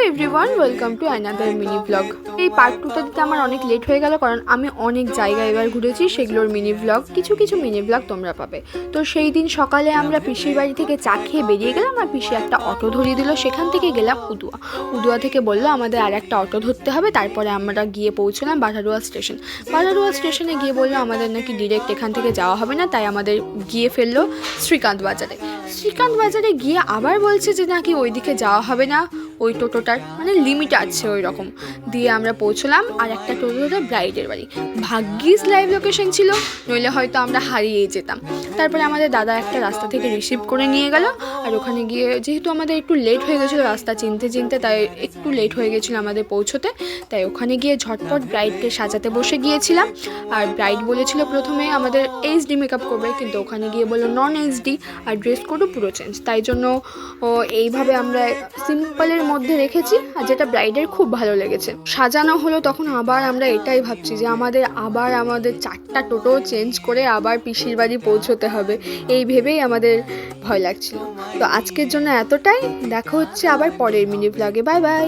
Everyone, welcome to another mini blog. এই part টুটা দিতে আমার অনেক লেট হয়ে গেল, কারণ আমি অনেক জায়গায় এবার ঘুরেছি, সেগুলোর মিনি ব্লগ কিছু মিনি ব্লগ তোমরা পাবে। তো সেই দিন সকালে আমরা পিসির বাড়ি থেকে চা খেয়ে বেরিয়ে গেলাম, আর পিসি একটা অটো ধরিয়ে দিল। সেখান থেকে গেলাম উদুয়া থেকে বললো আমাদের আর একটা অটো ধরতে হবে। তারপরে আমরা গিয়ে পৌঁছলাম বাটারুয়া স্টেশন। বাটারুয়া স্টেশনে গিয়ে বললো আমাদের নাকি ডিরেক্ট এখান থেকে যাওয়া হবে না, তাই আমাদের গিয়ে ফেললো শ্রীকান্ত বাজারে গিয়ে আবার বলছে যে নাকি ওইদিকে যাওয়া হবে না, ওই টোটোটার মানে লিমিট আছে ওই রকম। দিয়ে আমরা পৌঁছলাম আর একটা টোটোটা ব্রাইডের বাড়ি। ভাগ্যিস লাইভ লোকেশন ছিল, নইলে হয়তো আমরা হারিয়েই যেতাম। তারপরে আমাদের দাদা একটা রাস্তা থেকে রিসিভ করে নিয়ে গেল, আর ওখানে গিয়ে যেহেতু আমাদের একটু লেট হয়ে গেছিলো রাস্তা চিনতে, তাই একটু লেট হয়ে গেছিলো আমাদের পৌঁছতে। তাই ওখানে গিয়ে ঝটপট ব্রাইডকে সাজাতে বসে গিয়েছিলাম। আর ব্রাইড বলেছিল প্রথমে আমাদের এইচডি মেকআপ করবে, কিন্তু ওখানে গিয়ে বললো নন এইচডি, আর ড্রেস কোডও পুরো চেঞ্জ। তাই জন্য এইভাবে আমরা সিম্পলের মধ্যে রেখেছি, আর যেটা ব্রাইডের খুব ভালো লেগেছে। সাজানো হলো, তখন আবার আমরা এটাই ভাবছি যে আমাদের 4টা টোটো চেঞ্জ করে আবার পিসির বাড়ি পৌঁছতে হবে, এই ভেবেই আমাদের ভয় লাগছিল। তো আজকের জন্য এতটাই, দেখা হচ্ছে আবার পরের মিনি ব্লগে। Bye bye.